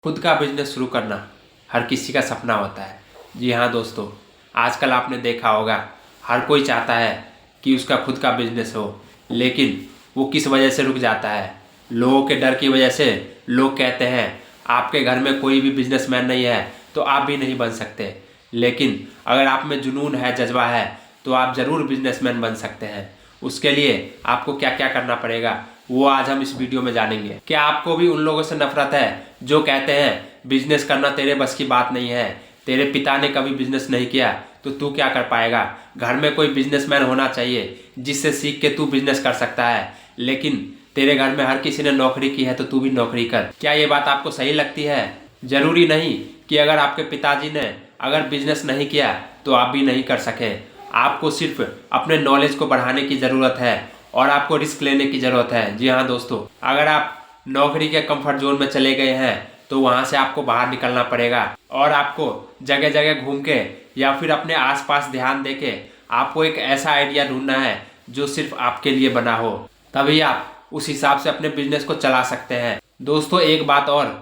खुद का बिजनेस शुरू करना हर किसी का सपना होता है। जी हाँ दोस्तों, आजकल आपने देखा होगा हर कोई चाहता है कि उसका खुद का बिजनेस हो, लेकिन वो किस वजह से रुक जाता है? लोगों के डर की वजह से। लोग कहते हैं आपके घर में कोई भी बिजनेसमैन नहीं है तो आप भी नहीं बन सकते, लेकिन अगर आप में जुनून है, जज्बा है, तो आप ज़रूर बिजनेसमैन बन सकते हैं। उसके लिए आपको क्या क्या करना पड़ेगा वो आज हम इस वीडियो में जानेंगे। क्या आपको भी उन लोगों से नफरत है जो कहते हैं बिजनेस करना तेरे बस की बात नहीं है, तेरे पिता ने कभी बिजनेस नहीं किया तो तू क्या कर पाएगा? घर में कोई बिजनेसमैन होना चाहिए जिससे सीख के तू बिजनेस कर सकता है, लेकिन तेरे घर में हर किसी ने नौकरी की है तो तू भी नौकरी कर। क्या ये बात आपको सही लगती है? जरूरी नहीं कि अगर आपके पिताजी ने अगर बिजनेस नहीं किया तो आप भी नहीं कर सके। आपको सिर्फ अपने नॉलेज को बढ़ाने की ज़रूरत है और आपको रिस्क लेने की ज़रूरत है। जी हाँ दोस्तों, अगर आप नौकरी के कंफर्ट जोन में चले गए हैं तो वहाँ से आपको बाहर निकलना पड़ेगा और आपको जगह जगह घूम के या फिर अपने आसपास ध्यान दे के आपको एक ऐसा आइडिया ढूंढना है जो सिर्फ आपके लिए बना हो, तभी आप उस हिसाब से अपने बिजनेस को चला सकते हैं। दोस्तों एक बात और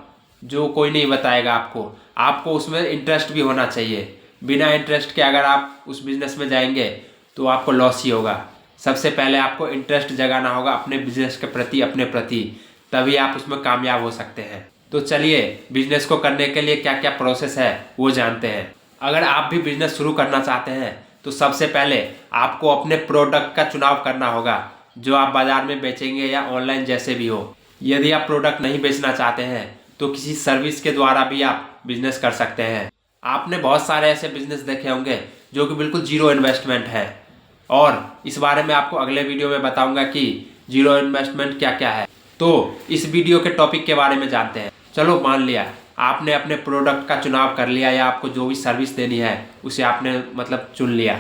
जो कोई नहीं बताएगा आपको, आपको उसमें इंटरेस्ट भी होना चाहिए। बिना इंटरेस्ट के अगर आप उस बिजनेस में जाएंगे तो आपको लॉस ही होगा। सबसे पहले आपको इंटरेस्ट जगाना होगा अपने बिजनेस के प्रति, अपने प्रति, तभी आप उसमें कामयाब हो सकते हैं। तो चलिए बिजनेस को करने के लिए क्या क्या प्रोसेस है वो जानते हैं। अगर आप भी बिजनेस शुरू करना चाहते हैं तो सबसे पहले आपको अपने प्रोडक्ट का चुनाव करना होगा जो आप बाजार में बेचेंगे या ऑनलाइन जैसे भी हो। यदि आप प्रोडक्ट नहीं बेचना चाहते हैं तो किसी सर्विस के द्वारा भी आप बिजनेस कर सकते हैं। आपने बहुत सारे ऐसे बिजनेस देखे होंगे जो कि बिल्कुल जीरो इन्वेस्टमेंट है, और इस बारे में आपको अगले वीडियो में बताऊंगा कि जीरो इन्वेस्टमेंट क्या क्या है। तो इस वीडियो के टॉपिक के बारे में जानते हैं। चलो मान लिया आपने अपने प्रोडक्ट का चुनाव कर लिया या आपको जो भी सर्विस देनी है उसे आपने चुन लिया,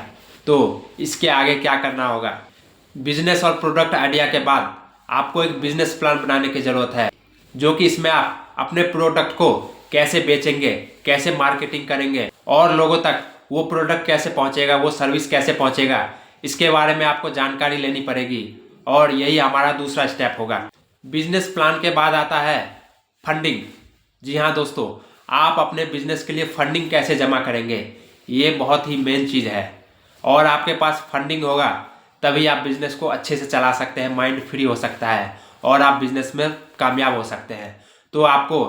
तो इसके आगे क्या करना होगा? बिजनेस और प्रोडक्ट आइडिया के बाद आपको एक बिजनेस प्लान बनाने की ज़रूरत है, जो कि इसमें आप अपने प्रोडक्ट को कैसे बेचेंगे, कैसे मार्केटिंग करेंगे और लोगों तक वो प्रोडक्ट कैसे पहुंचेगा, वो सर्विस कैसे पहुंचेगा, इसके बारे में आपको जानकारी लेनी पड़ेगी। और यही हमारा दूसरा स्टेप होगा। बिजनेस प्लान के बाद आता है फंडिंग। जी हाँ दोस्तों, आप अपने बिजनेस के लिए फंडिंग कैसे जमा करेंगे, ये बहुत ही मेन चीज़ है। और आपके पास फंडिंग होगा तभी आप बिजनेस को अच्छे से चला सकते हैं, माइंड फ्री हो सकता है और आप बिजनेस में कामयाब हो सकते हैं। तो आपको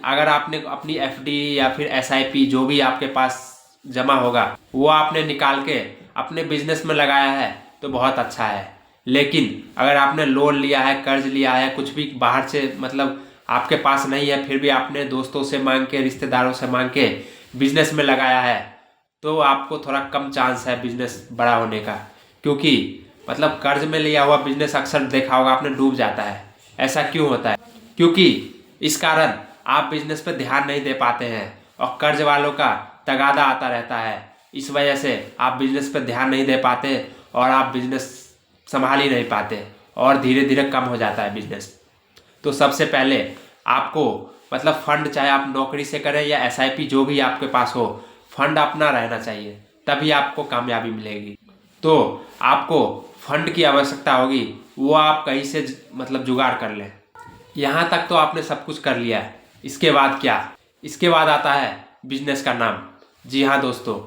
अगर आपने अपनी एफडी या फिर एसआईपी जो भी आपके पास जमा होगा वो आपने निकाल के अपने बिजनेस में लगाया है तो बहुत अच्छा है, लेकिन अगर आपने लोन लिया है, कर्ज लिया है, कुछ भी बाहर से आपके पास नहीं है, फिर भी आपने दोस्तों से मांग के, रिश्तेदारों से मांग के बिजनेस में लगाया है, तो आपको थोड़ा कम चांस है बिजनेस बड़ा होने का। क्योंकि कर्ज में लिया हुआ बिजनेस अक्सर देखा होगा आपने डूब जाता है। ऐसा क्यों होता है? क्योंकि इस कारण आप बिजनेस पे ध्यान नहीं दे पाते हैं और कर्ज वालों का तगादा आता रहता है। इस वजह से आप बिजनेस पे ध्यान नहीं दे पाते और आप बिजनेस संभाल ही नहीं पाते और धीरे धीरे कम हो जाता है बिजनेस। तो सबसे पहले आपको फंड, चाहे आप नौकरी से करें या एसआईपी जो भी आपके पास हो, फंड अपना रहना चाहिए, तभी आपको कामयाबी मिलेगी। तो आपको फंड की आवश्यकता होगी, वो आप कहीं से जुगाड़ कर लें। यहाँ तक तो आपने सब कुछ कर लिया है। इसके बाद क्या? इसके बाद आता है बिजनेस का नाम। जी हाँ दोस्तों,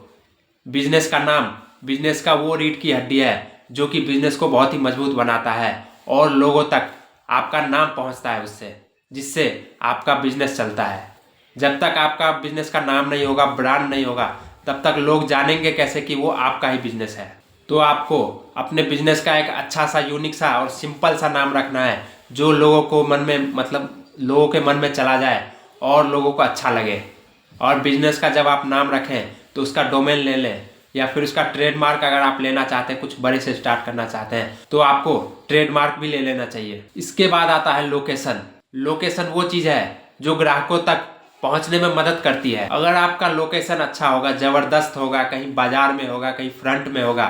बिजनेस का नाम बिजनेस का वो रीढ़ की हड्डी है जो कि बिजनेस को बहुत ही मजबूत बनाता है और लोगों तक आपका नाम पहुंचता है उससे, जिससे आपका बिजनेस चलता है। जब तक आपका बिजनेस का नाम नहीं होगा, ब्रांड नहीं होगा, तब तक लोग जानेंगे कैसे कि वो आपका ही बिजनेस है। तो आपको अपने बिजनेस का एक अच्छा सा, यूनिक सा और सिंपल सा नाम रखना है जो लोगों को मन में लोगों के मन में चला जाए और लोगों को अच्छा लगे। और बिजनेस का जब आप नाम रखें तो उसका डोमेन ले लें या फिर उसका ट्रेडमार्क अगर आप लेना चाहते हैं, कुछ बड़े से स्टार्ट करना चाहते हैं, तो आपको ट्रेडमार्क भी ले लेना चाहिए। इसके बाद आता है लोकेशन। लोकेशन वो चीज़ है जो ग्राहकों तक पहुंचने में मदद करती है। अगर आपका लोकेशन अच्छा होगा, ज़बरदस्त होगा, कहीं बाजार में होगा, कहीं फ्रंट में होगा,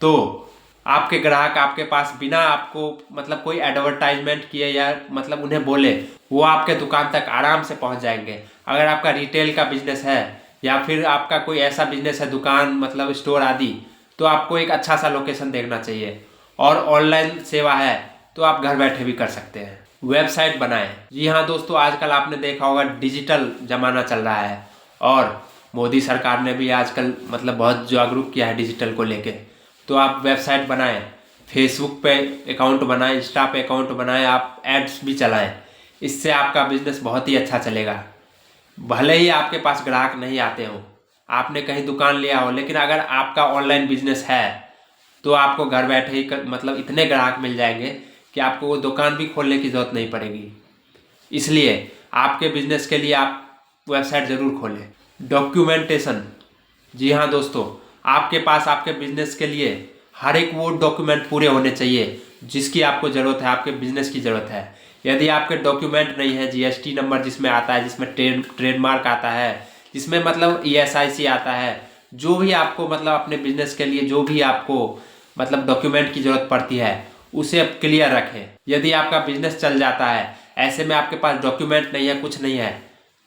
तो आपके ग्राहक आपके पास बिना आपको कोई एडवर्टाइजमेंट किए या उन्हें बोले, वो आपके दुकान तक आराम से पहुंच जाएंगे। अगर आपका रिटेल का बिजनेस है या फिर आपका कोई ऐसा बिजनेस है, दुकान स्टोर आदि, तो आपको एक अच्छा सा लोकेशन देखना चाहिए। और ऑनलाइन सेवा है तो आप घर बैठे भी कर सकते हैं। वेबसाइट बनाएं। जी हाँ दोस्तों, आजकल आपने देखा होगा डिजिटल ज़माना चल रहा है और मोदी सरकार ने भी आजकल मतलब बहुत जागरूक किया है डिजिटल को लेके। तो आप वेबसाइट बनाएं, फेसबुक पे अकाउंट बनाएं, इंस्टा पे अकाउंट बनाएं, आप एड्स भी चलाएं। इससे आपका बिजनेस बहुत ही अच्छा चलेगा। भले ही आपके पास ग्राहक नहीं आते हो, आपने कहीं दुकान लिया हो, लेकिन अगर आपका ऑनलाइन बिजनेस है तो आपको घर बैठे ही मतलब इतने ग्राहक मिल जाएंगे कि आपको वो दुकान भी खोलने की ज़रूरत नहीं पड़ेगी। इसलिए आपके बिजनेस के लिए आप वेबसाइट ज़रूर खोलें। डॉक्यूमेंटेशन, जी हाँ दोस्तों, आपके पास आपके बिजनेस के लिए हर एक वो डॉक्यूमेंट पूरे होने चाहिए जिसकी आपको ज़रूरत है, आपके बिजनेस की ज़रूरत है। यदि आपके डॉक्यूमेंट नहीं है, जीएसटी नंबर जिसमें आता है, जिसमें ट्रेडमार्क आता है, जिसमें मतलब ईएसआईसी आता है, जो भी आपको मतलब अपने बिजनेस के लिए जो भी आपको मतलब डॉक्यूमेंट की ज़रूरत पड़ती है उसे आप क्लियर रखें। यदि आपका बिजनेस चल जाता है, ऐसे में आपके पास डॉक्यूमेंट नहीं है, कुछ नहीं है,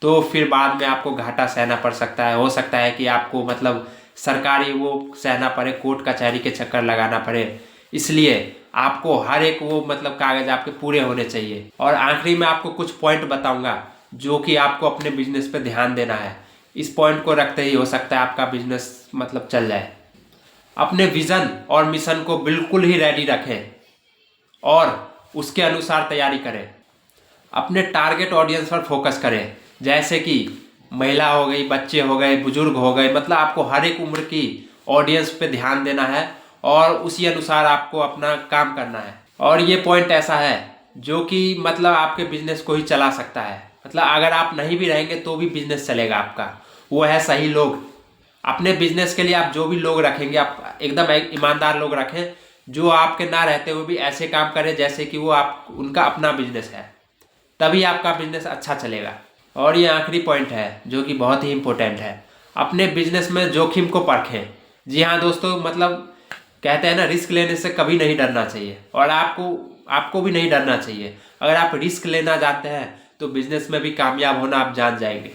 तो फिर बाद में आपको घाटा सहना पड़ सकता है। हो सकता है कि आपको मतलब सरकारी वो सहना पड़े, कोर्ट कचहरी के चक्कर लगाना पड़े। इसलिए आपको हर एक वो मतलब कागज आपके पूरे होने चाहिए। और आखिरी में आपको कुछ पॉइंट बताऊंगा जो कि आपको अपने बिजनेस पे ध्यान देना है। इस पॉइंट को रखते ही हो सकता है आपका बिजनेस मतलब चल जाए। अपने विजन और मिशन को बिल्कुल ही रेडी रखें और उसके अनुसार तैयारी करें। अपने टारगेट ऑडियंस पर फोकस करें, जैसे कि महिला हो गई, बच्चे हो गए, बुजुर्ग हो गए, मतलब आपको हर एक उम्र की ऑडियंस पे ध्यान देना है और उसी अनुसार आपको अपना काम करना है। और ये पॉइंट ऐसा है जो कि मतलब आपके बिजनेस को ही चला सकता है। मतलब अगर आप नहीं भी रहेंगे तो भी बिजनेस चलेगा आपका। वो है सही लोग। अपने बिजनेस के लिए आप जो भी लोग रखेंगे, आप एकदम ईमानदार लोग रखें जो आपके ना रहते हुए भी ऐसे काम करें जैसे कि वो आप उनका अपना बिजनेस है, तभी आपका बिजनेस अच्छा चलेगा। और ये आखिरी पॉइंट है जो कि बहुत ही इम्पोर्टेंट है, अपने बिजनेस में जोखिम को परखें। जी हाँ दोस्तों, मतलब कहते हैं ना, रिस्क लेने से कभी नहीं डरना चाहिए और आपको भी नहीं डरना चाहिए। अगर आप रिस्क लेना जानते हैं तो बिजनेस में भी कामयाब होना आप जान जाएंगे।